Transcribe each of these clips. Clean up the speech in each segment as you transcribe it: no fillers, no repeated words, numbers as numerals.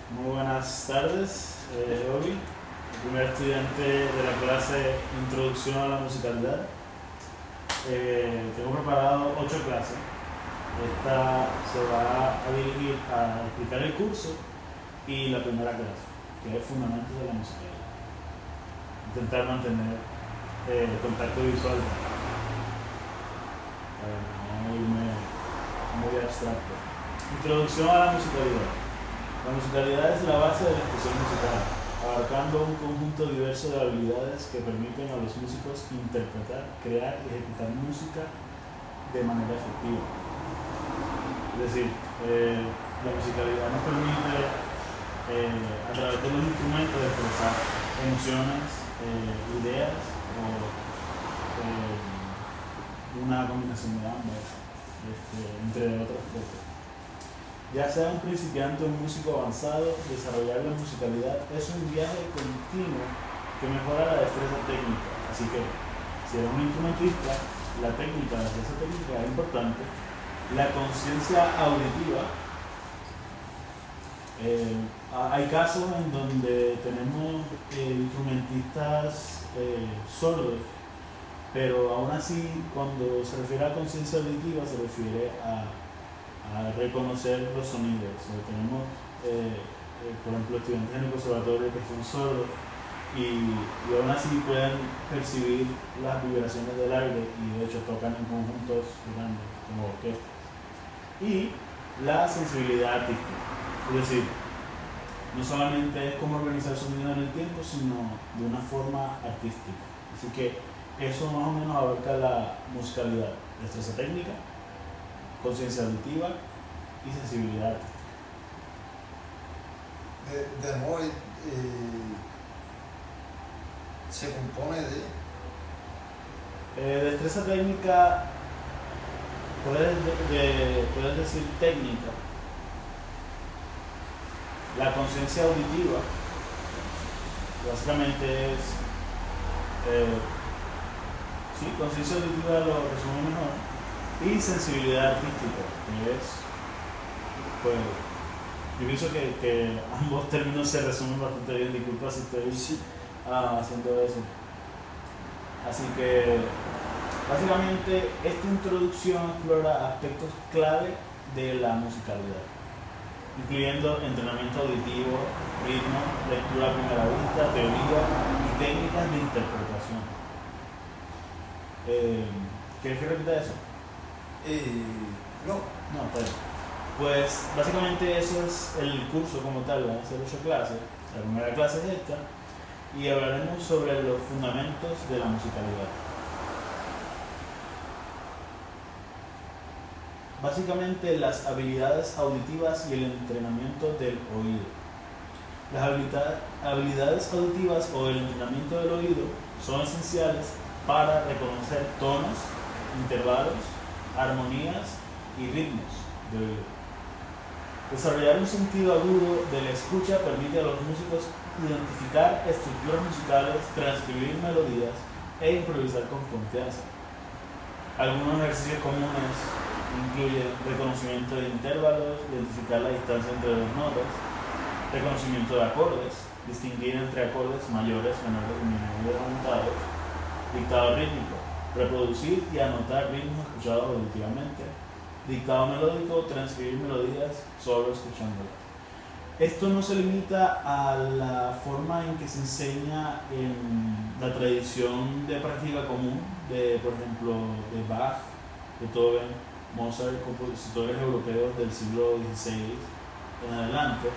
Muy buenas tardes, Obi, primer estudiante de la clase Introducción a la Musicalidad. Tengo preparado 8 clases. Esta se va a dirigir a explicar el curso y la primera clase, que es Fundamentos de la Musicalidad. Intentar mantener contacto visual para no irme muy abstracto. Introducción a la musicalidad. La musicalidad es la base de la expresión musical, abarcando un conjunto diverso de habilidades que permiten a los músicos interpretar, crear y ejecutar música de manera efectiva. Es decir, la musicalidad nos permite, a través de los instrumentos, expresar emociones, ideas o una combinación de ambas, entre otras cosas. Ya sea un principiante o un músico avanzado, desarrollar la musicalidad es un viaje continuo que mejora la destreza técnica. Así que, si eres un instrumentista, la técnica, la destreza técnica es importante. La conciencia auditiva. Hay casos en donde tenemos instrumentistas sordos, pero aún así, cuando se refiere a conciencia auditiva, se refiere a reconocer los sonidos. Tenemos, por ejemplo, estudiantes en el conservatorio que son sordos y aún así pueden percibir las vibraciones del aire y de hecho tocan en conjuntos grandes como orquestas. Y la sensibilidad artística, es decir, no solamente es cómo organizar sonido en el tiempo, sino de una forma artística. Así que eso más o menos abarca la musicalidad: destreza técnica, conciencia auditiva y sensibilidad artística. De nuevo, se compone de Destreza técnica, puedes decir técnica. La conciencia auditiva básicamente es, sí, conciencia auditiva lo resume mejor, y sensibilidad artística, que es, pues, yo pienso que ambos términos se resumen bastante bien. Disculpa si estoy haciendo eso. Así que básicamente esta introducción explora aspectos clave de la musicalidad, incluyendo entrenamiento auditivo, ritmo, lectura a primera vista, teoría y técnicas de interpretación. ¿Quieres que repita eso? no. No, está bien. Pues básicamente eso es el curso como tal. Van a ser 8 clases. La primera clase es esta y hablaremos sobre los fundamentos de la musicalidad. Básicamente las habilidades auditivas y el entrenamiento del oído. Las habilidades auditivas o el entrenamiento del oído son esenciales para reconocer tonos, intervalos, armonías y ritmos de oído. Desarrollar un sentido agudo de la escucha permite a los músicos identificar estructuras musicales, transcribir melodías e improvisar con confianza. Algunos ejercicios comunes incluyen reconocimiento de intervalos, identificar la distancia entre las notas, reconocimiento de acordes, distinguir entre acordes mayores, menores, disminuidos o aumentados, dictado rítmico, reproducir y anotar ritmos escuchados auditivamente, dictado melódico, transcribir melodías solo escuchándolas. Esto no se limita a la forma en que se enseña en la tradición de práctica común de, por ejemplo, de Bach, Beethoven, Mozart, compositores europeos del siglo XVI en adelante.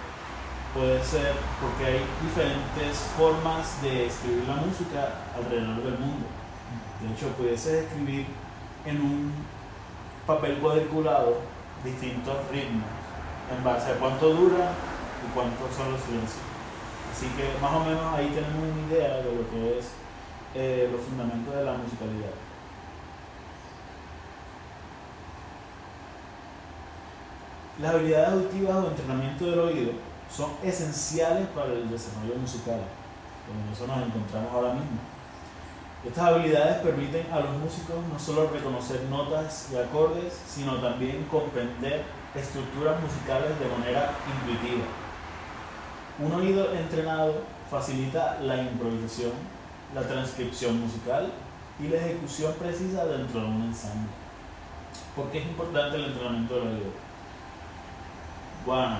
Puede ser porque hay diferentes formas de escribir la música alrededor del mundo. De hecho, puedes escribir en un papel cuadriculado distintos ritmos en base a cuánto dura y cuántos son los silencios. Así que más o menos ahí tenemos una idea de lo que es los fundamentos de la musicalidad. Las habilidades auditivas o entrenamiento del oído son esenciales para el desarrollo musical, en eso nos encontramos ahora mismo. Estas habilidades permiten a los músicos no solo reconocer notas y acordes, sino también comprender estructuras musicales de manera intuitiva. Un oído entrenado facilita la improvisación, la transcripción musical y la ejecución precisa dentro de un ensamble. ¿Por qué es importante el entrenamiento del oído? Bueno,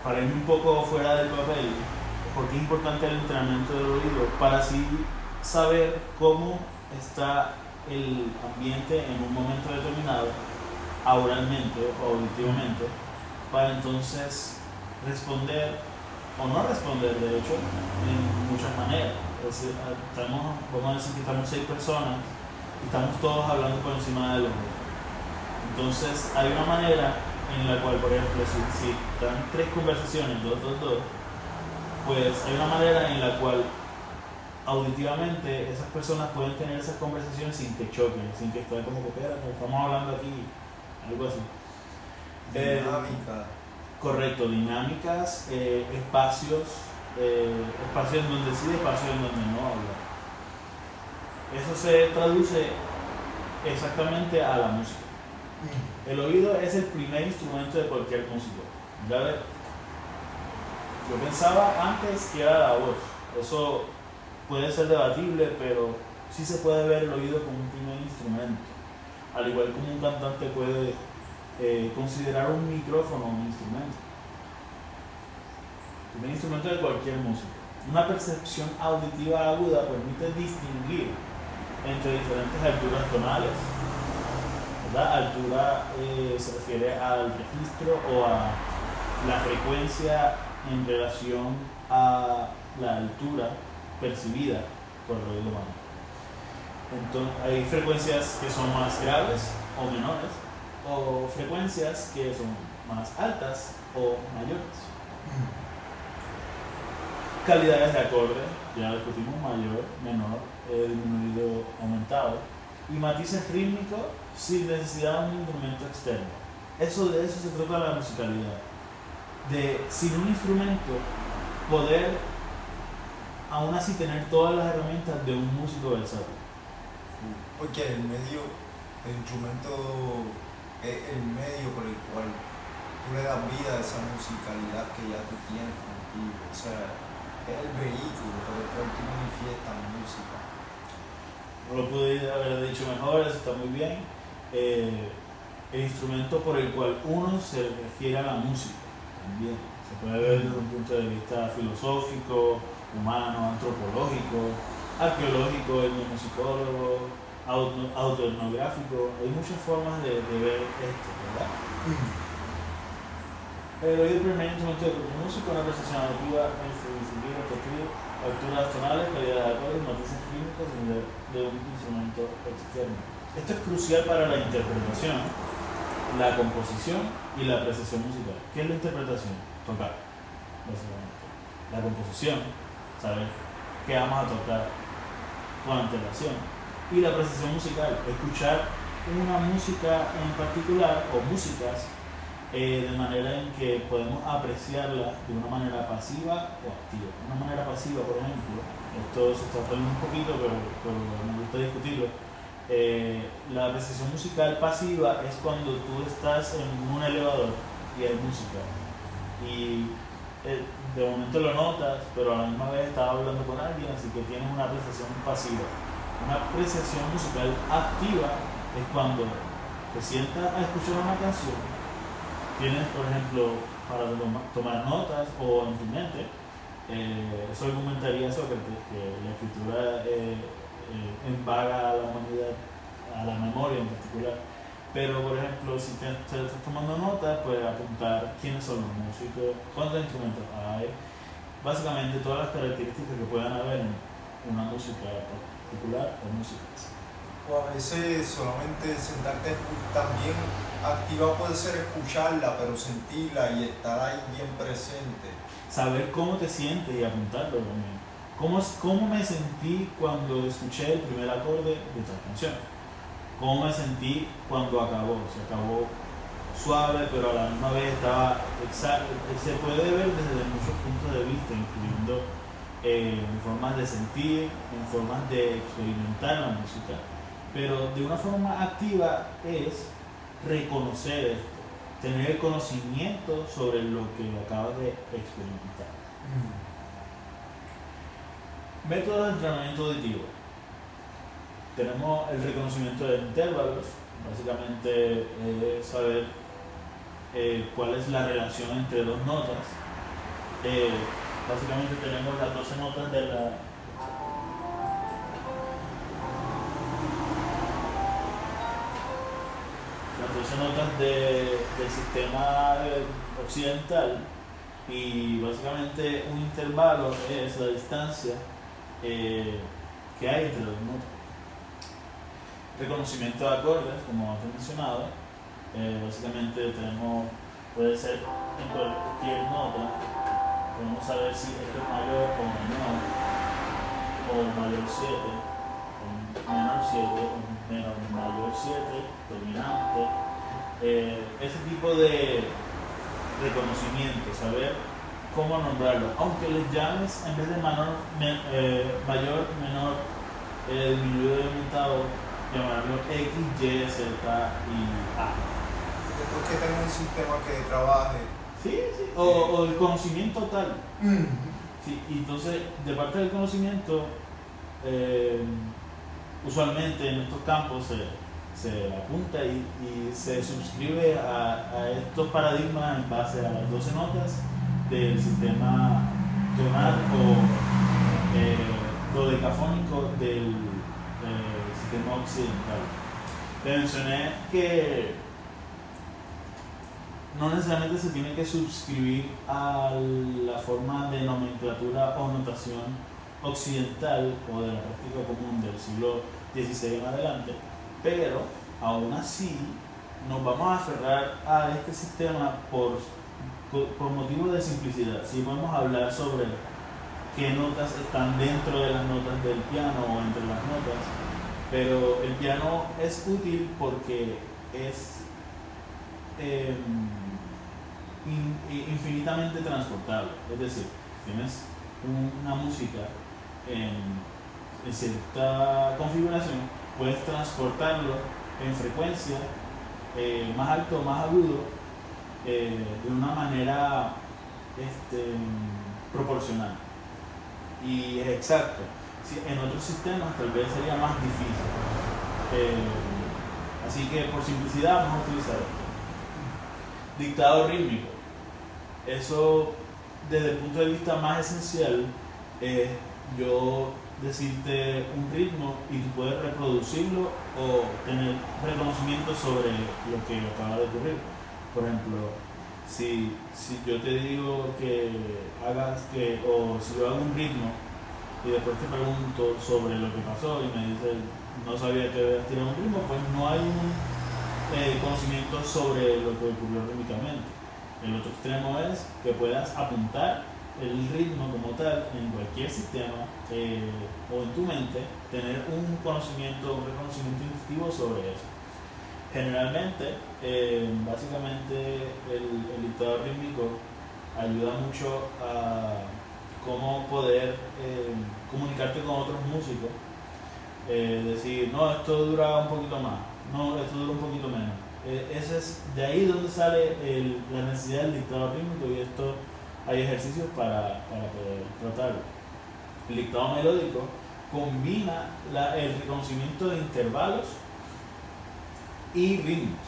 para irme un poco fuera del papel, ¿por qué es importante el entrenamiento del oído? Para así saber cómo está el ambiente en un momento determinado, auralmente o auditivamente, para entonces responder o no responder, de hecho, en muchas maneras. Vamos a decir que estamos 6 personas y estamos todos hablando por encima del otro. Entonces hay una manera en la cual, por ejemplo, si están 3 conversaciones, 2, pues hay una manera en la cual auditivamente esas personas pueden tener esas conversaciones sin que choquen, sin que estén como que espérate, estamos hablando aquí, algo así. Dinámica. Correcto, dinámicas, espacios en donde sí, espacios en donde no habla. Eso se traduce exactamente a la música. El oído es el primer instrumento de cualquier músico. Ya ves, yo pensaba antes que era la voz. Eso puede ser debatible, pero sí se puede ver el oído como un primer instrumento. Al igual como un cantante puede considerar un micrófono un instrumento. El primer instrumento de cualquier músico. Una percepción auditiva aguda permite distinguir entre diferentes alturas tonales. La altura se refiere al registro o a la frecuencia en relación a la altura percibida por el oído humano. Entonces, hay frecuencias que son más graves o menores, o frecuencias que son más altas o mayores. Calidades de acorde, ya discutimos, mayor, menor, disminuido, aumentado, y matices rítmicos sin necesidad de un instrumento externo. De eso se trata la musicalidad. De sin un instrumento poder aún así tener todas las herramientas de un músico versátil. Porque el instrumento es el medio por el cual tú le das vida a esa musicalidad que ya tú tienes contigo. O sea, es el vehículo por el cual tú manifiestas música. No lo pude haber dicho mejor, eso está muy bien. El instrumento por el cual uno se refiere a la música también. Se puede ver desde un punto de vista filosófico, humano, antropológico, arqueológico, etnomusicólogo, autoetnográfico. Hay muchas formas de ver esto, ¿verdad? El oído primer instrumento de música, una percepción auditiva, distinguir, alturas tonales, calidad de acordes, matices rítmicos de un instrumento externo. Esto es crucial para la interpretación, la composición y la apreciación musical. ¿Qué es la interpretación? Tocar, básicamente. La composición, saber qué vamos a tocar con antelación. Y la apreciación musical, escuchar una música en particular o músicas de manera en que podemos apreciarla de una manera pasiva o activa. Una manera pasiva, por ejemplo, esto se está hablando un poquito, pero me gusta discutirlo. La apreciación musical pasiva es cuando tú estás en un elevador y hay música y de momento lo notas, pero a la misma vez estás hablando con alguien, así que tienes una apreciación pasiva. Una apreciación musical activa es cuando te sientas a escuchar una canción, tienes, por ejemplo, para tomar notas o en tu mente. Eso argumentaría Sócrates, que la escritura embaga a la humanidad, a la memoria en particular. Pero, por ejemplo, si te estás tomando notas, puedes apuntar quiénes son los músicos, cuántos instrumentos hay, básicamente todas las características que puedan haber en una música particular o músicas. O a veces solamente sentarte a escuchar, también activa puede ser escucharla, pero sentirla y estar ahí bien presente. Saber cómo te sientes y apuntarlo también. ¿Cómo me sentí cuando escuché el primer acorde de esta canción? ¿Cómo me sentí cuando acabó? Se acabó suave, pero a la misma vez estaba exacto. Se puede ver desde muchos puntos de vista, incluyendo en formas de sentir, en formas de experimentar la música. Pero de una forma activa es reconocer esto. tener el conocimiento sobre lo que acabas de experimentar. Métodos de entrenamiento auditivo. Tenemos el reconocimiento de intervalos, básicamente saber cuál es la relación entre dos notas. Básicamente tenemos las 12 notas de la... Las 12 notas del sistema occidental, y básicamente un intervalo es la distancia que hay entre dos notas. Reconocimiento de acordes, como antes mencionado, básicamente puede ser en cualquier nota, podemos saber si esto es mayor o menor, o mayor 7, o menor 7, o mayor 7, dominante, ese tipo de reconocimiento, saber cómo nombrarlo, aunque les llames en vez de mayor, menor, disminuido y aumentado, llamarlo X, Y, Z y A. Después que tenga un sistema que trabaje. Sí. O el conocimiento tal. Sí, y entonces, de parte del conocimiento, usualmente en estos campos se apunta y se suscribe a estos paradigmas en base a las 12 notas del sistema tonal o dodecafónico del sistema occidental. Te mencioné que no necesariamente se tiene que suscribir a la forma de nomenclatura o notación occidental o de la práctica común del siglo XVI en adelante, pero aún así nos vamos a aferrar a este sistema por motivo de simplicidad. Si vamos a hablar sobre qué notas están dentro de las notas del piano o entre las notas, pero el piano es útil porque es infinitamente transportable. Es decir, tienes una música en cierta configuración, puedes transportarlo en frecuencia más alto, más agudo, de una manera proporcional y es exacto. Sí, en otros sistemas tal vez sería más difícil, así que por simplicidad vamos a utilizar esto. Dictado rítmico, eso desde el punto de vista más esencial es yo decirte un ritmo y tú puedes reproducirlo o tener reconocimiento sobre lo que acaba de ocurrir. Por ejemplo, si yo te digo que hagas o si yo hago un ritmo y después te pregunto sobre lo que pasó y me dices no sabía que habías tirado un ritmo, pues no hay un conocimiento sobre lo que ocurrió rítmicamente. El otro extremo es que puedas apuntar el ritmo como tal en cualquier sistema o en tu mente, tener un reconocimiento intuitivo sobre eso. Generalmente, básicamente el dictador rítmico ayuda mucho a cómo poder comunicarte con otros músicos, decir, no, esto dura un poquito más, no, esto dura un poquito menos. Ese es de ahí donde sale la necesidad del dictado rítmico, y esto hay ejercicios para poder tratarlo. El dictado melódico combina el reconocimiento de intervalos y ritmos.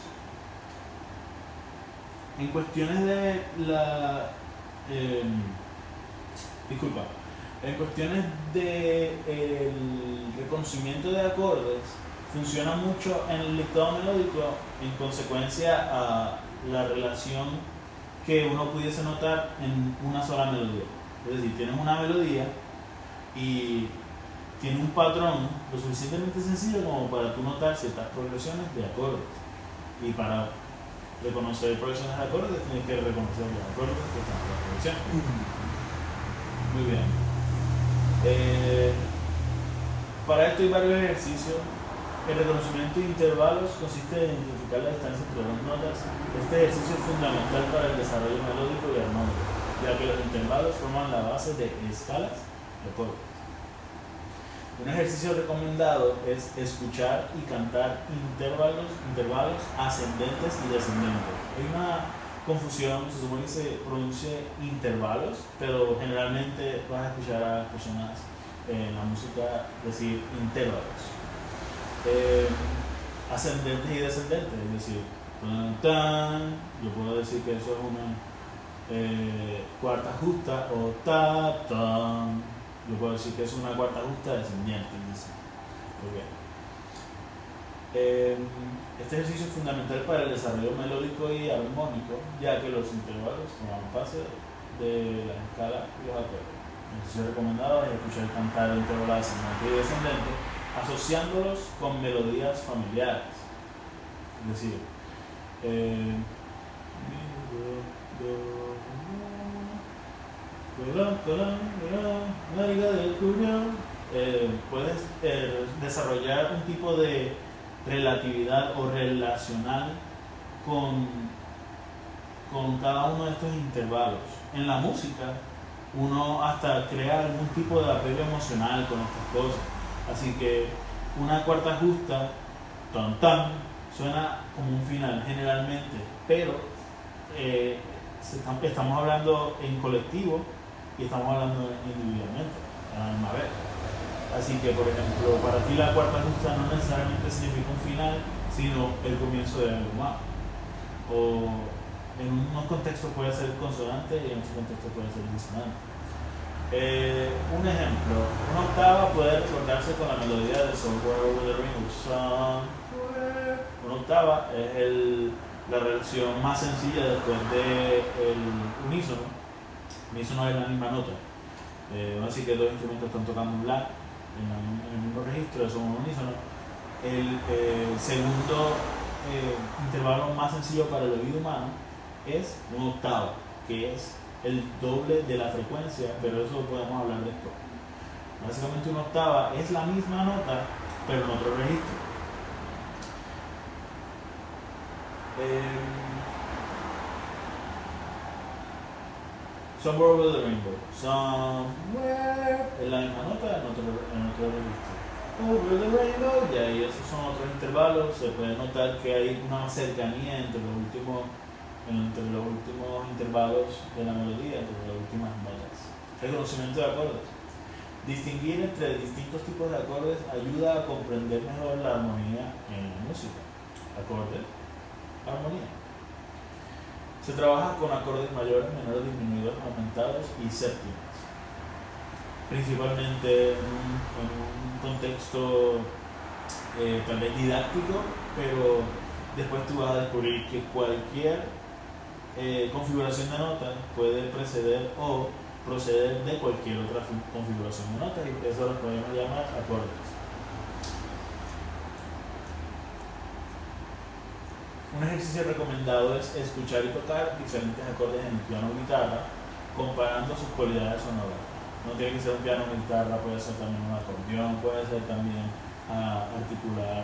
En cuestiones de en cuestiones de el reconocimiento de acordes, funciona mucho en el dictado melódico en consecuencia a la relación que uno pudiese notar en una sola melodía. Es decir, tienes una melodía y tiene un patrón lo suficientemente sencillo como para tú notar ciertas progresiones de acordes, y para reconocer progresiones de acordes tienes que reconocer los acordes que están en la progresión. Muy bien. Para esto hay varios ejercicios. El reconocimiento de intervalos consiste en identificar la distancia entre dos notas. Este ejercicio es fundamental para el desarrollo melódico y armónico, ya que los intervalos forman la base de escalas y acordes. Un ejercicio recomendado es escuchar y cantar intervalos ascendentes y descendentes. Hay una confusión, se supone que se pronuncia intervalos, pero generalmente vas a escuchar a personas en la música decir intervalos. Ascendentes y descendentes, es decir, tan, tan, yo puedo decir que eso es una cuarta justa o ta, tan. Yo puedo decir que es una cuarta justa descendiente. Okay. Este ejercicio es fundamental para el desarrollo melódico y armónico, ya que los intervalos forman parte de la escala y los acordes. El ejercicio recomendado es escuchar cantar intervalos ascendente y descendente, asociándolos con melodías familiares. Es decir, puedes desarrollar un tipo de relatividad o relacional con cada uno de estos intervalos. En la música, uno hasta crea algún tipo de apego emocional con estas cosas. Así que una cuarta justa, tan tan, suena como un final generalmente, pero estamos hablando en colectivo y estamos hablando individualmente a la misma vez. Así que, por ejemplo, para ti la cuarta justa no necesariamente significa un final, sino el comienzo de algo más. O en unos contextos puede ser consonante y en otros contextos puede ser disonante. Un ejemplo, una octava puede recordarse con la melodía de Somewhere Over the Rainbow. Una octava es la relación más sencilla después del unísono. Unísono es la misma nota. Así que dos instrumentos están tocando un la en el mismo registro, eso es un unísono. El segundo intervalo más sencillo para el oído humano es una octava, que es el doble de la frecuencia, pero eso lo podemos hablar después. Básicamente una octava es la misma nota, pero en otro registro. Somewhere Over the Rainbow. Somewhere es la misma nota en otro registro. Over the Rainbow, y ahí esos son otros intervalos. Se puede notar que hay una cercanía entre los últimos intervalos de la melodía, entre las últimas notas. Reconocimiento de acordes. Distinguir entre distintos tipos de acordes ayuda a comprender mejor la armonía en la música. Acordes, armonía. Se trabaja con acordes mayores, menores, disminuidos, aumentados y séptimas. Principalmente en un contexto tal vez didáctico, pero después tú vas a descubrir que cualquier configuración de notas puede preceder o proceder de cualquier otra configuración de notas, y eso lo podemos llamar acordes. Un ejercicio recomendado es escuchar y tocar diferentes acordes en el piano o guitarra, comparando sus cualidades sonoras. No tiene que ser un piano o guitarra, puede ser también un acordeón, puede ser también articular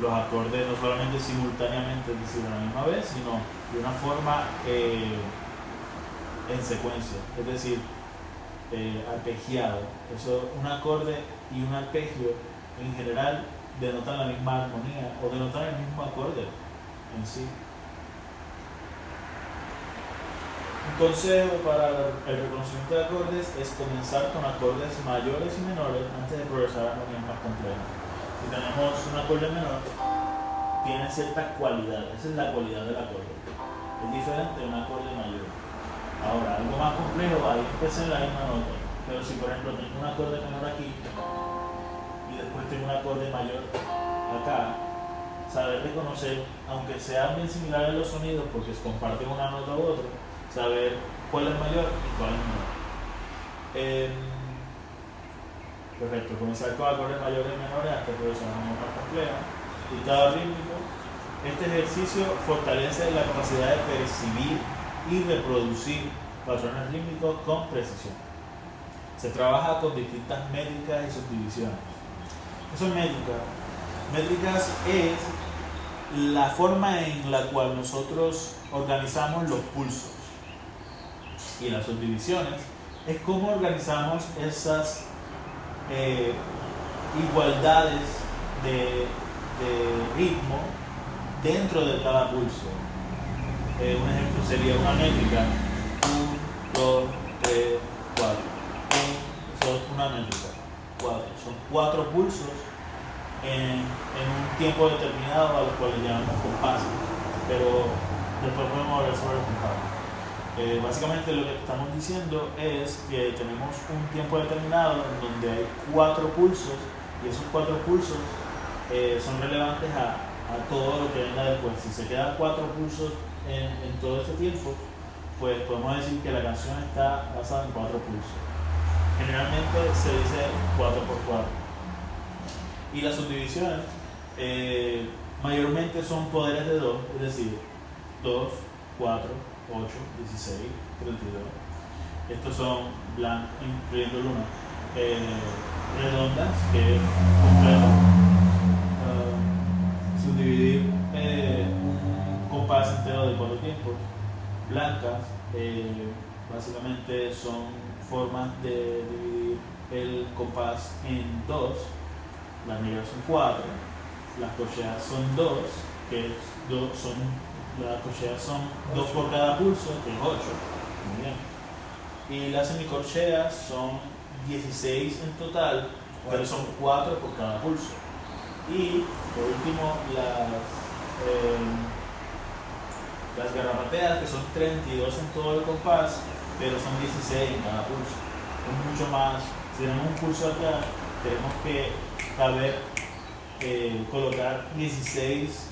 los acordes no solamente simultáneamente, es decir, a la misma vez, sino de una forma en secuencia, es decir, arpegiado. Eso, un acorde y un arpegio en general denotan la misma armonía o denotan el mismo acorde en sí. Un consejo para el reconocimiento de acordes es comenzar con acordes mayores y menores antes de progresar a armonías más complejas. Si tenemos un acorde menor, tiene cierta cualidad, esa es la cualidad del acorde. Es diferente de un acorde mayor. Ahora, algo más complejo, ahí empecé en la misma nota. Pero si por ejemplo tengo un acorde menor aquí y después tengo un acorde mayor acá, saber reconocer, aunque sean bien similares los sonidos porque se comparten una nota u otra, saber cuál es mayor y cuál es menor. Perfecto, comenzar con acordes mayores y menores hasta que son más complejas. Dictado rítmico. Este ejercicio fortalece la capacidad de percibir y reproducir patrones rítmicos con precisión. Se trabaja con distintas métricas y subdivisiones. ¿Qué son métricas? Métricas es la forma en la cual nosotros organizamos los pulsos. Y las subdivisiones es cómo organizamos eh, igualdades de ritmo dentro de cada pulso. Un ejemplo sería una métrica: 1, 2, 3, 4. Eso es una métrica. 4. Son 4 pulsos en un tiempo determinado, a los cuales llamamos compases. Pero después podemos hablar sobre los compases. Básicamente lo que estamos diciendo es que tenemos un tiempo determinado en donde hay 4 pulsos, y esos 4 pulsos son relevantes a todo lo que venga después. Si se quedan 4 pulsos en todo este tiempo, pues podemos decir que la canción está basada en 4 pulsos. Generalmente se dice 4x4. Y las subdivisiones mayormente son poderes de 2, es decir, 2, 4, 8, 16, 32. Estos son blancos, incluyendo luna, redondas, que es completo. Subdividir un compás entero de 4 tiempos. Blancas, básicamente son formas de dividir el compás en 2. Las negras son 4, las corcheas son 2, las corcheas son 2 por cada pulso, que es 8. Muy bien. Y las semicorcheas son 16 en total, pero son 4 por cada pulso. Y por último, las garrapateas, que son 32 en todo el compás, pero son 16 en cada pulso. Es mucho más. Si tenemos un pulso acá, tenemos que saber colocar 16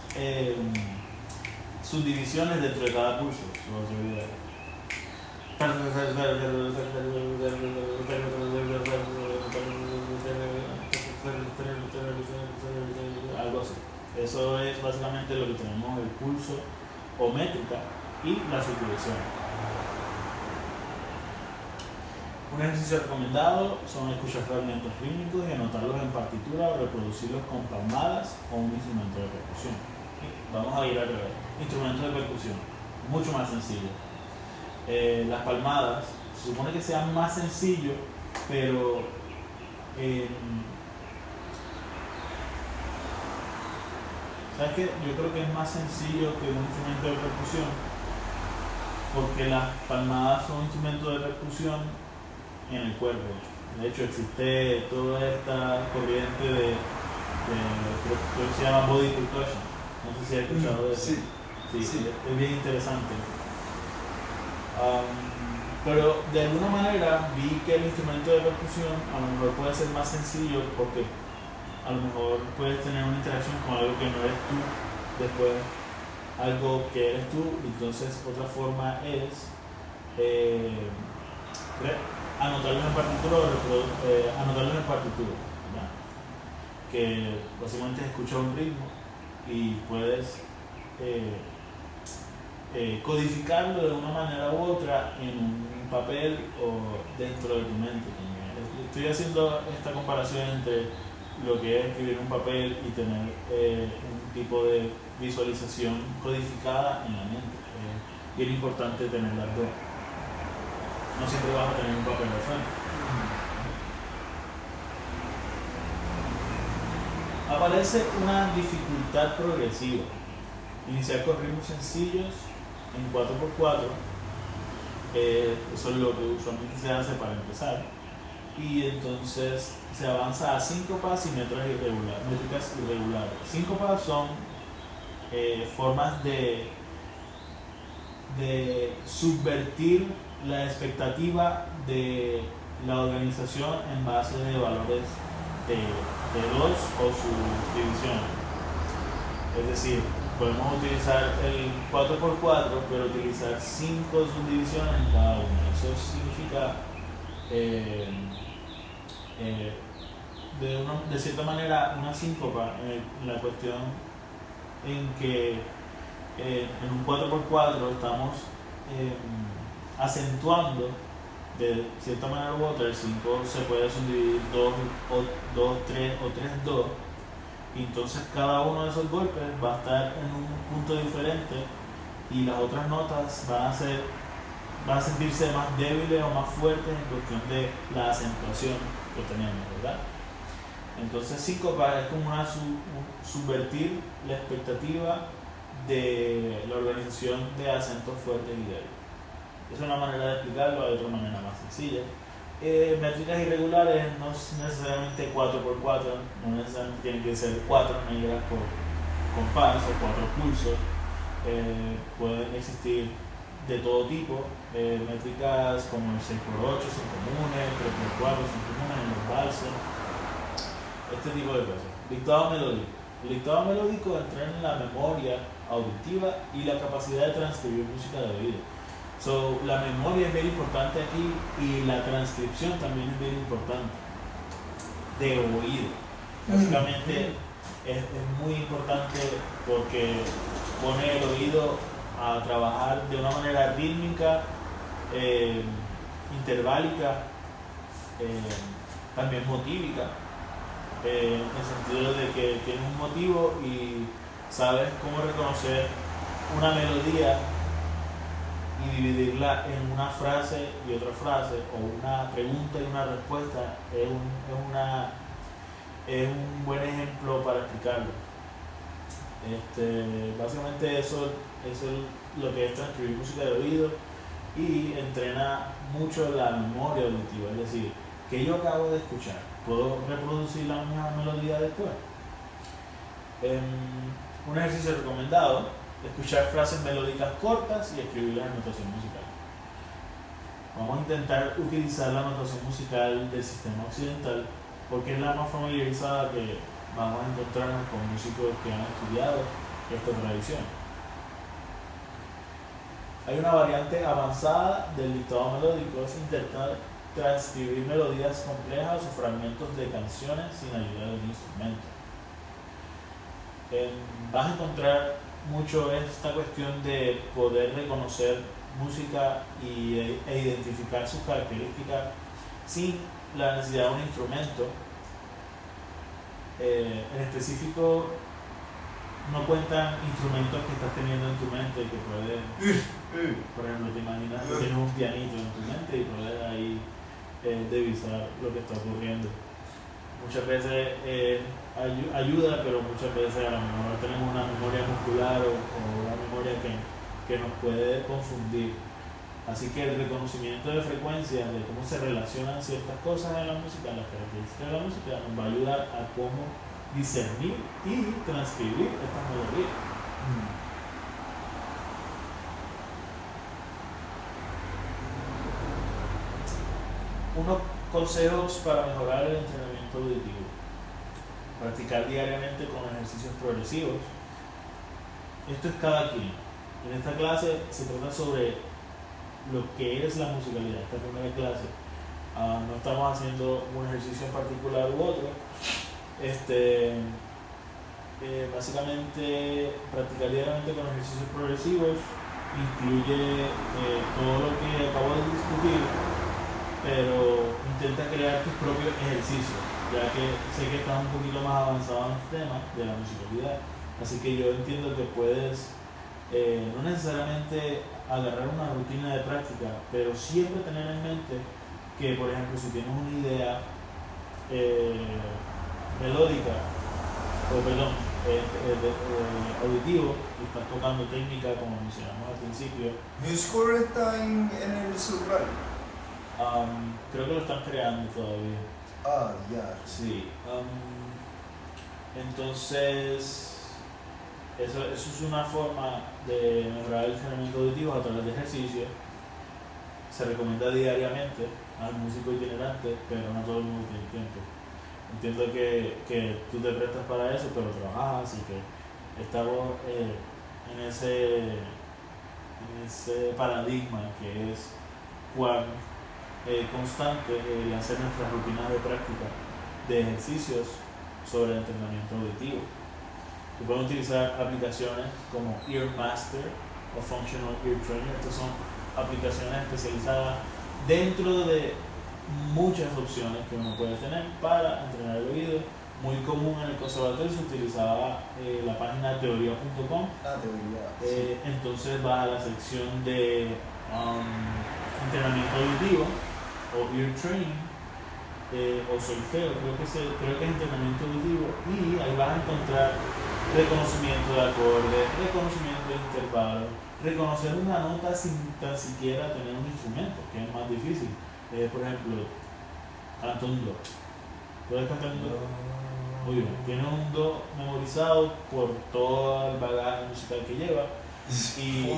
subdivisiones dentro de cada pulso. Algo así. Eso es básicamente lo que tenemos: el pulso o métrica y la subdivisión. Un ejercicio recomendado son escuchar fragmentos rítmicos y anotarlos en partitura o reproducirlos con palmadas o un instrumento de percusión. Vamos a ir al revés. Instrumentos de percusión, mucho más sencillo. Las palmadas, se supone que sean más sencillo, pero ¿sabes qué? Yo creo que es más sencillo que un instrumento de percusión, porque las palmadas son instrumentos de percusión en el cuerpo. De hecho, existe toda esta corriente de creo que se llama body percussion. No sé si has escuchado de eso. Sí. Es bien interesante. Pero de alguna manera vi que el instrumento de percusión a lo mejor puede ser más sencillo, porque a lo mejor puedes tener una interacción con algo que no eres tú, después algo que eres tú. Entonces otra forma es anotarlos en partitura ¿ya? Que básicamente escuchas un ritmo y puedes codificarlo de una manera u otra en un papel o dentro de tu mente también. Estoy haciendo esta comparación entre lo que es escribir un papel y tener un tipo de visualización codificada en la mente. Es bien importante tener las dos. No siempre vas a tener un papel de frente. Aparece una dificultad progresiva. Iniciar con ritmos sencillos en 4x4, eso es lo que usualmente se hace para empezar, y entonces se avanza a síncopas y métricas irregulares. Síncopas son formas de subvertir la expectativa de la organización en base de valores de 2 o sus divisiones. Es decir, podemos utilizar el 4x4, pero utilizar 5 subdivisiones en cada una. Eso significa, de cierta manera, una síncopa en la cuestión en que en un 4x4 estamos acentuando de cierta manera u otra. El 5 se puede subdividir 2, 3 o 3, 2. Y entonces cada uno de esos golpes va a estar en un punto diferente y las otras notas van a ser van a sentirse más débiles o más fuertes en cuestión de la acentuación que tenemos, ¿verdad? Entonces síncopa es como subvertir la expectativa de la organización de acentos fuertes y débiles. Es una manera de explicarlo, hay otra manera más sencilla. Métricas irregulares no es necesariamente 4x4, no necesariamente tienen que ser 4 negras por compás o 4 pulsos. Pueden existir de todo tipo, métricas como el 6x8 son comunes, 3x4 son comunes en los valses, este tipo de cosas. Dictado melódico. El dictado melódico entrena en la memoria auditiva y la capacidad de transcribir música de oído. So, la memoria es bien importante aquí y la transcripción también es bien importante de oído. Básicamente es muy importante porque pone el oído a trabajar de una manera rítmica, interválica, también motívica, en el sentido de que tienes un motivo y sabes cómo reconocer una melodía y dividirla en una frase y otra frase, o una pregunta y una respuesta. Es un buen ejemplo para explicarlo. Básicamente eso es lo que es transcribir música de oído, y entrena mucho la memoria auditiva, es decir, que yo acabo de escuchar, ¿puedo reproducir la misma melodía después? Un ejercicio recomendado: escuchar frases melódicas cortas y escribirlas en notación musical. Vamos a intentar utilizar la notación musical del sistema occidental porque es la más familiarizada que vamos a encontrarnos con músicos que han estudiado esta tradición. Hay una variante avanzada del dictado melódico, es intentar transcribir melodías complejas o fragmentos de canciones sin ayuda de un instrumento. Vas a encontrar mucho esta cuestión de poder reconocer música e identificar sus características sin la necesidad de un instrumento. En específico, no cuentan instrumentos que estás teniendo en tu mente que pueden, por ejemplo, te imaginas que tienes un pianito en tu mente y puedes ahí divisar lo que está ocurriendo. Muchas veces ayuda, pero muchas veces a lo mejor tenemos una memoria muscular o una memoria que nos puede confundir. Así que el reconocimiento de frecuencias, de cómo se relacionan ciertas cosas en la música, las características de la música, nos va a ayudar a cómo discernir y transcribir estas melodías. Unos consejos para mejorar el entrenamiento auditivo: practicar diariamente con ejercicios progresivos. Esto es cada quien. En esta clase se trata sobre lo que es la musicalidad, esta primera clase. No estamos haciendo un ejercicio en particular u otro. Básicamente, practicar diariamente con ejercicios progresivos incluye todo lo que acabo de discutir, pero intenta crear tus propios ejercicios, ya que sé que estás un poquito más avanzado en el tema de la musicalidad, así que yo entiendo que puedes no necesariamente agarrar una rutina de práctica, pero siempre tener en mente que, por ejemplo, si tienes una idea melódica, auditivo, y estás tocando técnica como mencionamos al principio. MuseScore está en el celular. Creo que lo están creando todavía. Ya. Sí. Entonces, eso es una forma de mejorar el entrenamiento auditivo a través de ejercicios. Se recomienda diariamente al músico itinerante, pero no todo el mundo tiene tiempo. Entiendo que tú te prestas para eso, pero trabajas, y que estamos en ese paradigma que es cuán constante el hacer nuestras rutinas de práctica de ejercicios sobre entrenamiento auditivo. Se pueden utilizar aplicaciones como Earmaster o Functional Ear Trainer. Estas son aplicaciones especializadas dentro de muchas opciones que uno puede tener para entrenar el oído. Muy común en el conservatorio se utilizaba la página teoría.com. Teoría. Sí. Entonces vas a la sección de entrenamiento auditivo o ear training o solfeo, creo que es entrenamiento auditivo, y ahí vas a encontrar reconocimiento de acordes, reconocimiento de intervalos, reconocer una nota sin tan siquiera tener un instrumento, que es más difícil. Por ejemplo, canta un do. ¿Puedes cantar un do? Muy bien. Tienes un do memorizado por todo el bagaje musical que lleva, y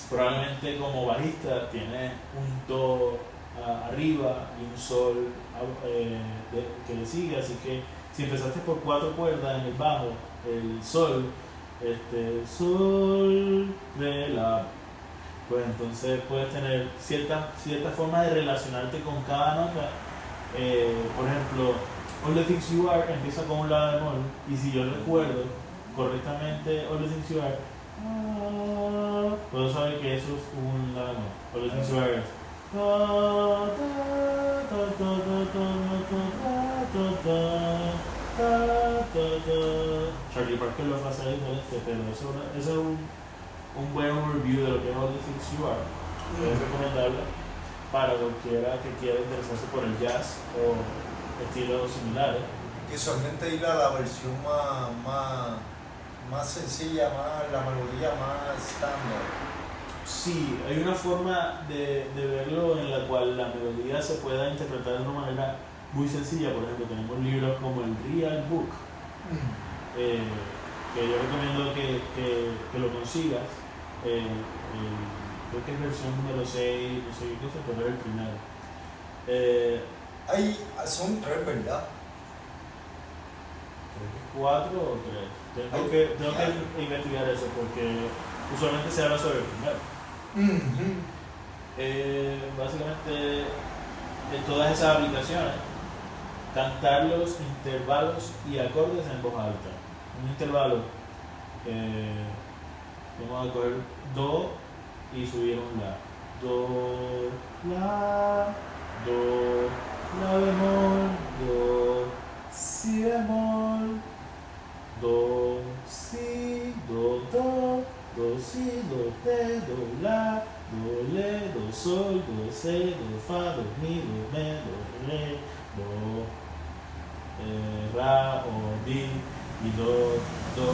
probablemente como bajista tienes un do arriba y un sol que le sigue, así que si empezaste por 4 cuerdas en el bajo, el sol, sol, re, la, pues entonces puedes tener cierta forma de relacionarte con cada nota. Por ejemplo, All the Things You Are empieza con un la bemol, y si yo recuerdo correctamente All the Things You Are, puedo saber que eso es un la bemol. All the Things You Are es Charlie Parker lo hace diferente, pero eso es un buen overview de lo que es All the Things You Are. Es recomendable para cualquiera que quiera interesarse por el jazz o estilos similares. Y solamente ir a la versión más sencilla, la melodía más estándar. Sí, hay una forma de verlo en la cual la melodía se pueda interpretar de una manera muy sencilla. Por ejemplo, tenemos libros como el Real Book, que yo recomiendo que lo consigas. Creo que es versión número 6, no sé qué cosa, pero es el primero. Son 3, ¿verdad? Creo que 4 o 3. Tengo que investigar eso, porque usualmente se habla sobre el primero. Básicamente, de todas esas aplicaciones, cantar los intervalos y acordes en voz alta. Un intervalo, vamos a coger do y subir un la. Do, la bemol, do, si bemol, do, si, do, si, do, te, do, la, do, le, do, sol, do, se, do, fa, do, mi, do, me, do, re, do, ra, o, di, y do. Lo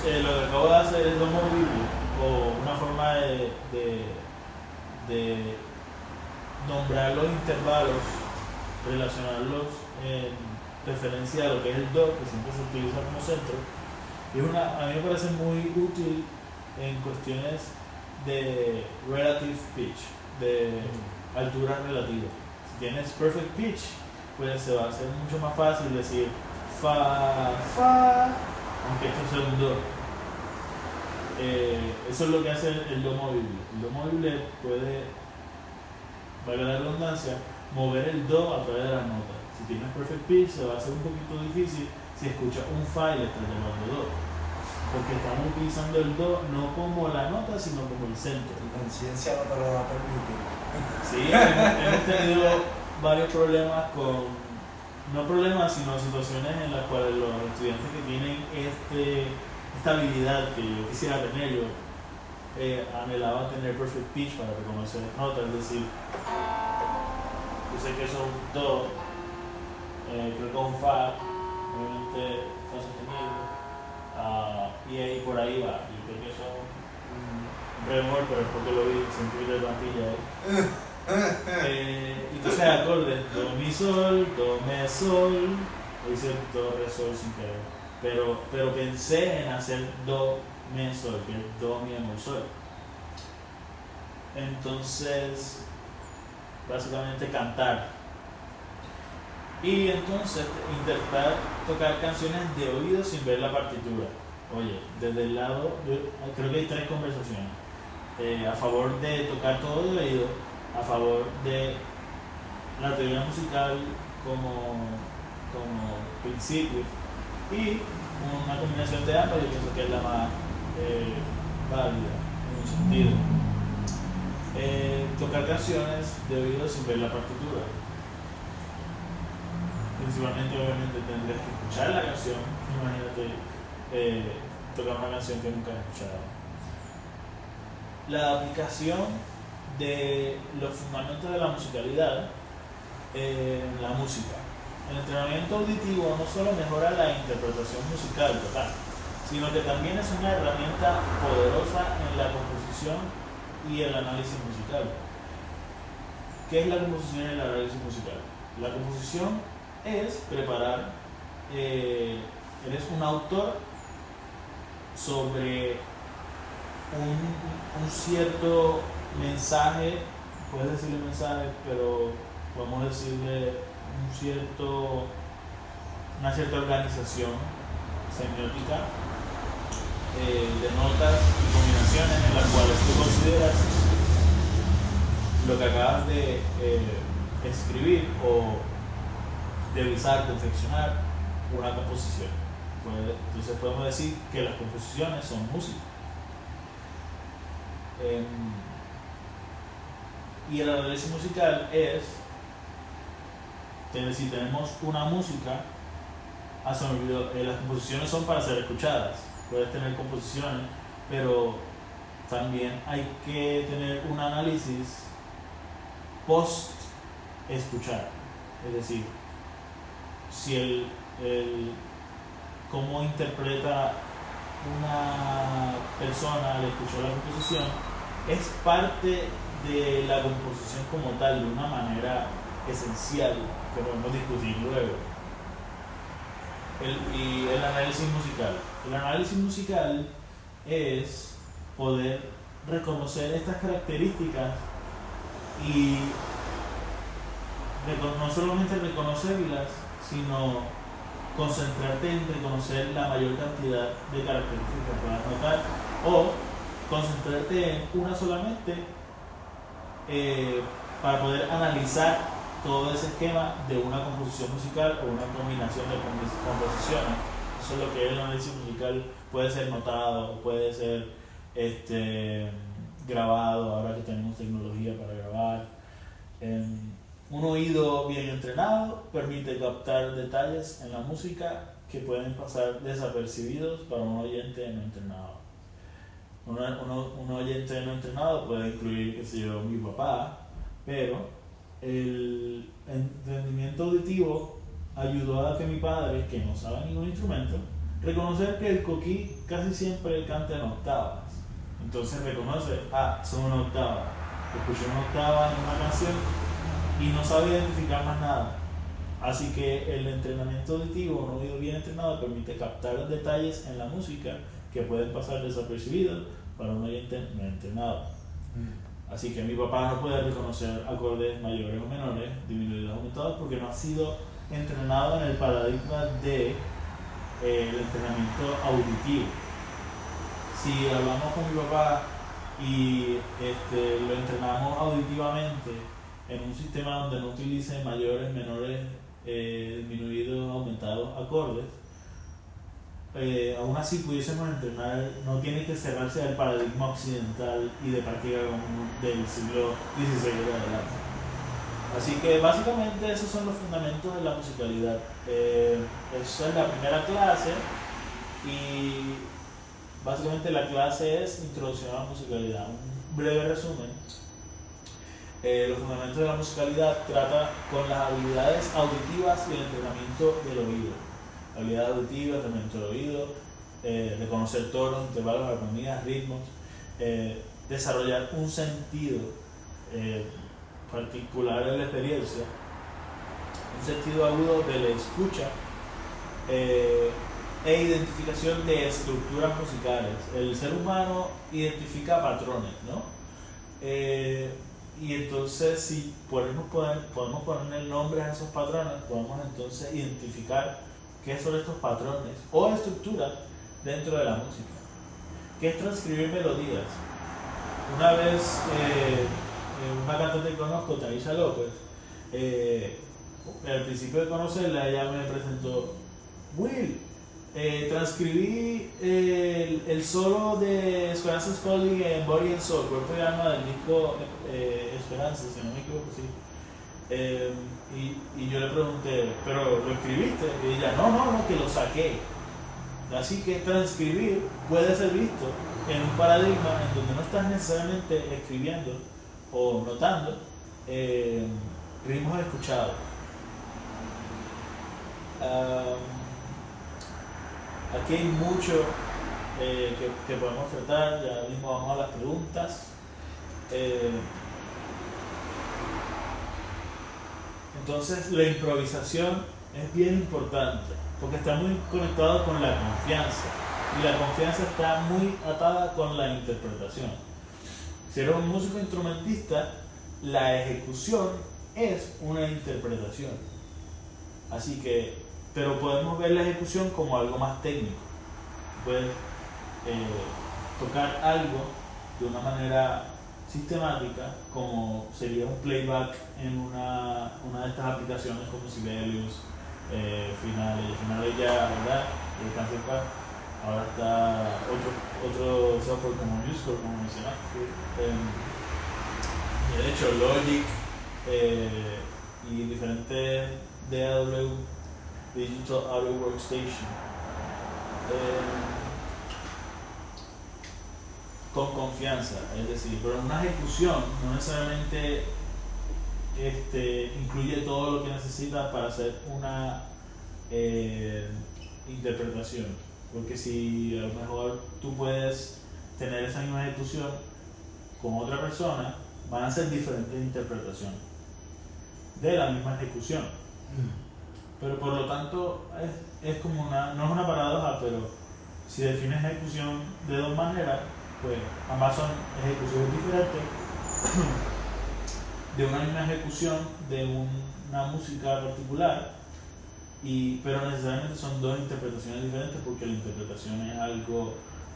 que acabo de hacer es do movible, o una forma de nombrar los intervalos, relacionarlos en referencia a lo que es el do, que siempre se utiliza como centro. A mí me parece muy útil en cuestiones de relative pitch, de altura relativa. Si tienes perfect pitch, pues se va a hacer mucho más fácil decir fa, aunque esto sea un do. Eso es lo que hace el do movible. El do movible puede, valga la redundancia, mover el do a través de las notas. Si tienes perfect pitch, se va a hacer un poquito difícil si escuchas un fa y le estás llamando do, porque estamos utilizando el do no como la nota, sino como el centro. Tu conciencia no te lo va a permitir. Sí, hemos tenido varios problemas no problemas, sino situaciones en las cuales los estudiantes que tienen esta habilidad que yo quisiera tener, yo anhelaba tener perfect pitch para reconocer notas, es decir, yo sé que son do, creo que un fa, obviamente fa sostenido, y ahí por ahí va. Yo creo que son un bemol, pero es porque lo vi sentí de plantilla ahí. Entonces acordes, do mi sol, do me sol, hice do re sol sin querer, pero pensé en hacer do me sol, que es do mi bemol sol. Entonces, básicamente cantar. Y entonces intentar tocar canciones de oído sin ver la partitura. Oye, desde el lado, yo creo que hay 3 conversaciones. A favor de tocar todo de oído, a favor de la teoría musical como principio, y una combinación de ambas, yo pienso que es la más válida en un sentido. Tocar canciones de oído sin ver la partitura. Principalmente, obviamente, tendrás que escuchar la canción. Imagínate tocar una canción que nunca has escuchado. la aplicación de los fundamentos de la musicalidad en la música. El entrenamiento auditivo no solo mejora la interpretación musical total, sino que también es una herramienta poderosa en la composición y el análisis musical. ¿Qué es la composición y el análisis musical? La composición es preparar, eres un autor sobre un cierto mensaje, puedes decirle mensaje, pero podemos decirle una cierta organización semiótica de notas y combinaciones en las cuales tú consideras lo que acabas de escribir o revisar, confeccionar una composición. Entonces podemos decir que las composiciones son música. Y el análisis musical es, si tenemos una música, las composiciones son para ser escuchadas. Puedes tener composiciones, pero también hay que tener un análisis post escuchar, es decir, si cómo interpreta una persona al escuchar la composición es parte de la composición como tal, de una manera esencial que podemos discutir luego. Y el análisis musical. El análisis musical es poder reconocer estas características y no solamente reconocerlas, sino concentrarte en reconocer la mayor cantidad de características que puedas notar, o concentrarte en una solamente para poder analizar todo ese esquema de una composición musical o una combinación de composiciones. Eso es lo que es el análisis musical. Puede ser notado, puede ser grabado, ahora que tenemos tecnología para grabar. Un oído bien entrenado permite captar detalles en la música que pueden pasar desapercibidos para un oyente no entrenado. Un oyente no entrenado puede incluir, qué sé yo, mi papá, pero el entendimiento auditivo ayudó a que mi padre, que no sabe ningún instrumento, reconocer que el coquí casi siempre canta en octavas. Entonces reconoce, son una octava. Escuchó una octava en una canción y no sabe identificar más nada. Así que el entrenamiento auditivo, un oído bien entrenado, permite captar detalles en la música que pueden pasar desapercibidos para un oyente no entrenado. Así que mi papá no puede reconocer acordes mayores o menores, disminuidos o aumentados, porque no ha sido entrenado en el paradigma de el entrenamiento auditivo. Si hablamos con mi papá y lo entrenamos auditivamente en un sistema donde no utilice mayores, menores, disminuidos, aumentados acordes, aún así pudiésemos entrenar. No tiene que cerrarse al paradigma occidental y de práctica del siglo XVI de adelante. Así que básicamente esos son los fundamentos de la musicalidad. Esa es la primera clase y básicamente la clase es Introducción a la musicalidad. Un breve resumen. Los fundamentos de la musicalidad trata con las habilidades auditivas y el entrenamiento del oído. Habilidad auditiva, entrenamiento del oído, reconocer tonos, intervalos, armonías, ritmos, desarrollar un sentido particular en la experiencia, un sentido agudo de la escucha e identificación de estructuras musicales. El ser humano identifica patrones, ¿no? Y entonces si podemos poner nombre a esos patrones, podemos entonces identificar qué son estos patrones o estructuras dentro de la música. ¿Qué es transcribir melodías? Una vez una cantante que conozco, Taisha López, al principio de conocerla, ella me presentó: Will, transcribí el solo de Esperanza Spalding en Body and Soul, cuerpo y alma del disco Esperanza, si no me equivoco, sí. Y yo le pregunté: ¿pero lo escribiste? Y ella: no, que lo saqué. Así que transcribir puede ser visto en un paradigma en donde no estás necesariamente escribiendo o notando ritmos escuchados. Aquí hay mucho que podemos tratar, ya mismo vamos a las preguntas. Entonces la improvisación es bien importante porque está muy conectado con la confianza y la confianza está muy atada con la interpretación. Si eres un músico instrumentista, la ejecución es una interpretación. Así que, pero podemos ver la ejecución como algo más técnico. Puedes tocar algo de una manera sistemática, como sería un playback en una de estas aplicaciones como Sibelius, Finale ya, ¿verdad? Canción Pad. Ahora está otro software como Musical, como mencionaste. De hecho, Logic y diferentes DAW, Digital Audio Workstation. Con confianza, es decir, pero una ejecución no necesariamente incluye todo lo que necesitas para hacer una interpretación, porque si a lo mejor tú puedes tener esa misma ejecución con otra persona, van a ser diferentes interpretaciones de la misma ejecución, pero por lo tanto es como no es una paradoja, pero si defines ejecución de dos maneras, pues ambas son ejecuciones diferentes de una misma ejecución de una música particular, pero necesariamente son dos interpretaciones diferentes porque la interpretación es algo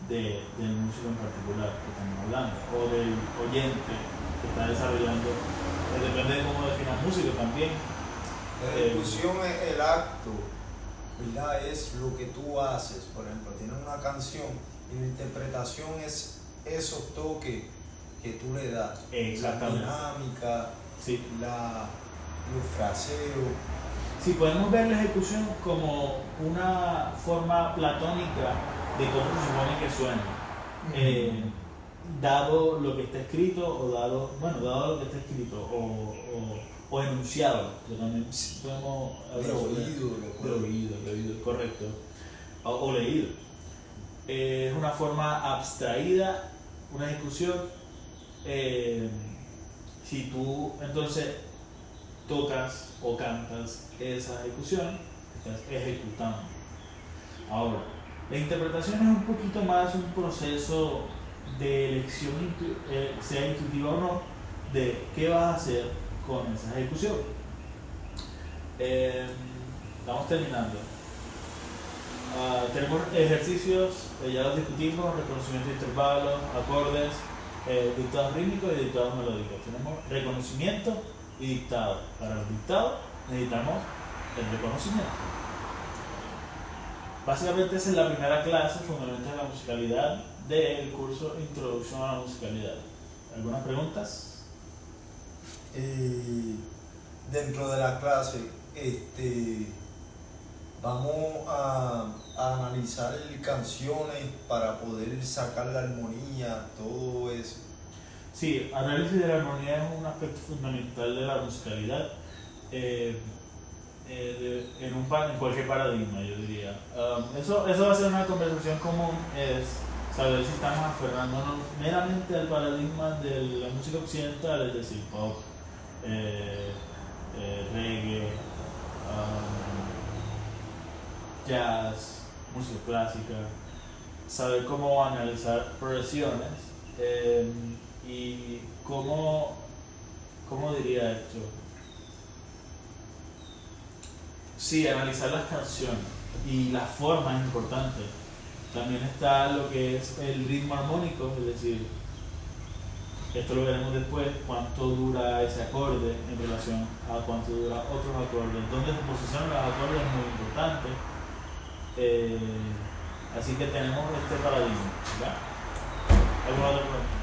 del músico en particular que estamos hablando, o del oyente que está desarrollando, depende de cómo definas música también. La ejecución es el acto, ¿verdad? Es lo que tú haces. Por ejemplo, tienes una canción y la interpretación es esos toques que tú le das. Exactamente. La dinámica, sí. Los fraseos. Sí, podemos ver la ejecución como una forma platónica de cómo se supone que suena. Dado lo que está escrito, o dado lo que está escrito, o enunciado, que también podemos hablar de oído, correcto, o leído. Es una forma abstraída, una ejecución. Si tú entonces tocas o cantas esa ejecución, estás ejecutando. Ahora, la interpretación es un poquito más un proceso de elección, sea intuitiva o no, de qué vas a hacer con esa ejecución. Estamos terminando. Tenemos ejercicios, ya los discutimos: reconocimiento de intervalos, acordes, dictados rítmicos y dictados melódicos. Tenemos reconocimiento y dictado. Para los dictados necesitamos el reconocimiento. Básicamente esa es la primera clase, fundamentos de la musicalidad, del curso Introducción a la Musicalidad. ¿Algunas preguntas? Dentro de la clase, vamos a analizar canciones para poder sacar la armonía, todo eso. Sí, análisis de la armonía es un aspecto fundamental de la musicalidad, en cualquier paradigma, yo diría. Eso va a ser una conversación común, es saber si estamos aferrándonos meramente al paradigma de la música occidental, es decir, pop, reggae, jazz, música clásica, saber cómo analizar progresiones y cómo diría esto. Sí, analizar las canciones y la forma es importante. También está lo que es el ritmo armónico, es decir, esto lo veremos después, cuánto dura ese acorde en relación a cuánto dura otros acordes, dónde se posicionan los acordes es muy importante. Así que tenemos este paradigma, ¿verdad? ¿Alguna otra pregunta?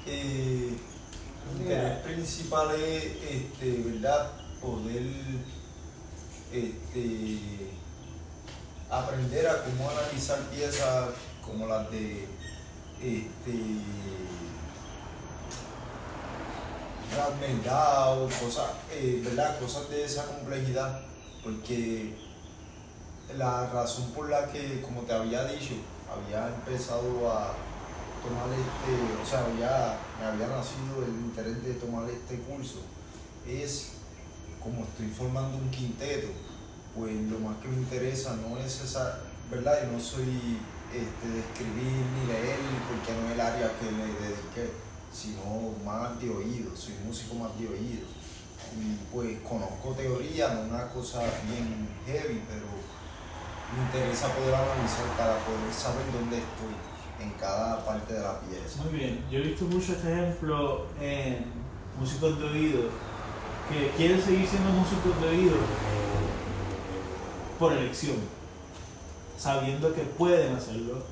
El interés principal es, ¿verdad? Poder aprender a cómo analizar piezas como las de Meldau, cosas, ¿verdad? Cosas de esa complejidad, porque la razón por la que, como te había dicho, había empezado a tomar o sea, me había nacido el interés de tomar este curso, es como estoy formando un quinteto, pues lo más que me interesa no es esa, ¿verdad? Yo no soy de escribir ni leer, porque no es el área que me dediqué, sino más de oído, soy músico más de oído. Y pues conozco teoría, no una cosa bien heavy, pero me interesa poder analizar para poder saber dónde estoy en cada parte de la pieza. Muy bien, yo he visto mucho este ejemplo en músicos de oído que quieren seguir siendo músicos de oído por elección, sabiendo que pueden hacerlo,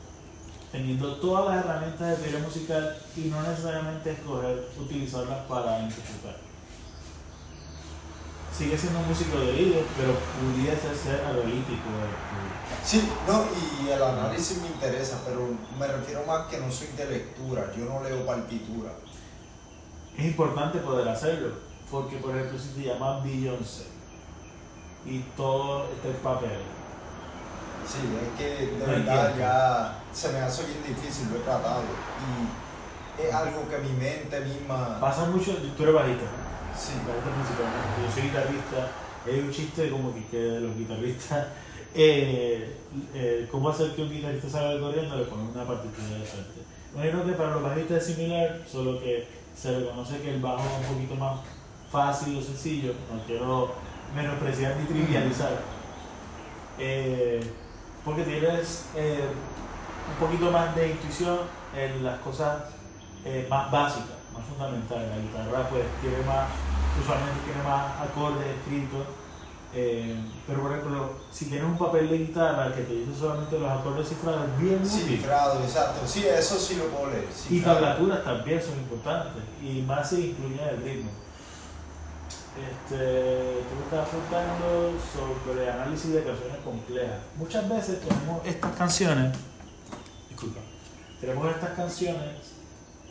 teniendo todas las herramientas de teoría musical y no necesariamente escoger utilizarlas para interpretar. Sigue siendo un músico de oído, pero pudiese ser analítico. Sí, no, y el análisis me interesa, pero me refiero más que no soy de lectura, yo no leo partitura. Es importante poder hacerlo, porque por ejemplo si te llamas Beyoncé y todo este papel. Sí, es que de verdad ya se me hace bien difícil, lo he tratado. Y es algo que mi mente misma... Pasa mucho, tú eres bajista. Sí. Bajista principalmente. Yo soy guitarrista. Hay un chiste como que de los guitarristas. ¿Cómo hacer que un guitarrista salga corriendo? Le ponen una partitura de frente. Bueno, que para los bajistas es similar, solo que se reconoce que el bajo es un poquito más fácil o sencillo. No quiero menospreciar ni trivializar. Porque tienes un poquito más de intuición en las cosas más básicas, más fundamentales. La guitarra pues usualmente tiene más acordes escritos, pero por ejemplo, si tienes un papel de guitarra que te dice solamente los acordes cifrados, es bien útil. Cifrado, exacto. Sí, eso sí lo puedo leer. Y tablaturas también son importantes, y más se incluye el ritmo. Tú me estás preguntando sobre análisis de canciones complejas. Muchas veces tenemos estas canciones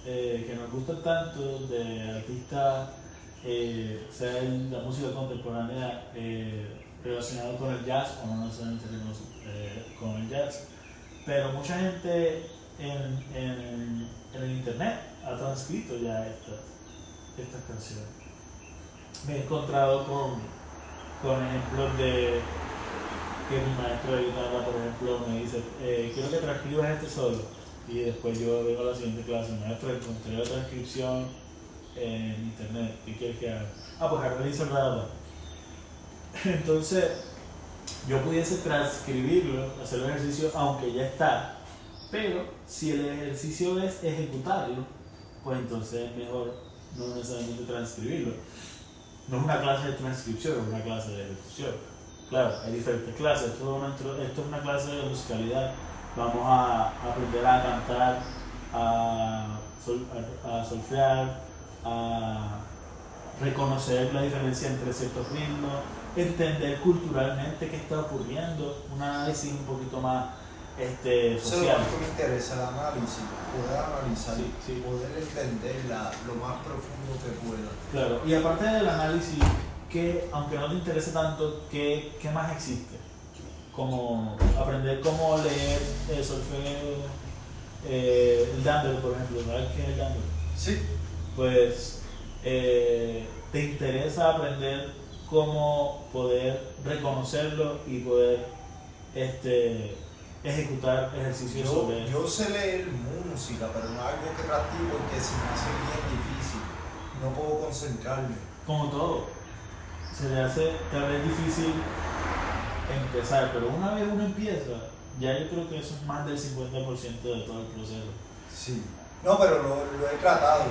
que nos gustan tanto de artistas, sea en la música contemporánea relacionada con el jazz o no necesariamente con el jazz, pero mucha gente en el internet ha transcrito ya estas canciones. Me he encontrado con ejemplos de que mi maestro de guitarra, por ejemplo, me dice, quiero que transcribas este solo, y después yo vengo a la siguiente clase, maestro, encontré la transcripción en internet, ¿qué quieres que haga? Pues analiza el radar. Entonces, yo pudiese transcribirlo, hacer el ejercicio, aunque ya está, pero si el ejercicio es ejecutarlo, pues entonces es mejor no necesariamente transcribirlo. No es una clase de transcripción, es una clase de ejecución. Claro, hay diferentes clases. Esto es una clase de musicalidad. Vamos a aprender a cantar, a solfear, a reconocer la diferencia entre ciertos ritmos, entender culturalmente qué está ocurriendo, un análisis un poquito más social. Eso es lo que me interesa, el análisis, poder analizar, sí. poder entenderla lo más profundo que pueda. Claro, y aparte del análisis, aunque no te interese tanto, ¿qué más existe? Como aprender cómo leer el solfeo, el dándole, por ejemplo. ¿Sabes qué es el dándole? Sí. Pues te interesa aprender cómo poder reconocerlo y poder ejecutar ejercicios sobre yo sé leer música, pero no es algo que practico porque se me hace bien difícil. No puedo concentrarme. Como todo, tal vez difícil empezar, pero una vez uno empieza, ya yo creo que eso es más del 50% de todo el proceso. Sí. No, pero lo he tratado.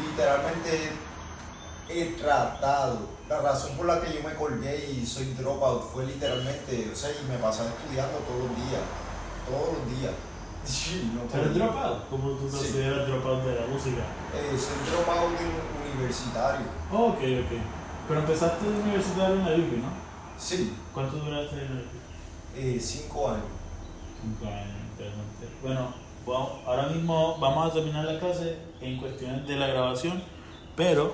Literalmente he tratado. La razón por la que yo me colgué y soy dropout fue literalmente, o sea, y me pasaba estudiando todos los días. Sí, no. ¿Pero es dropout? ¿Cómo tú te consideras dropout de la música? Soy dropout universitario. Ok. Pero empezaste de universitario en la UPI, ¿no? Sí. ¿Cuánto duraste en la UPI? 5 años. 5 años, interesante. Bueno, ahora mismo vamos a terminar la clase en cuestiones de la grabación, pero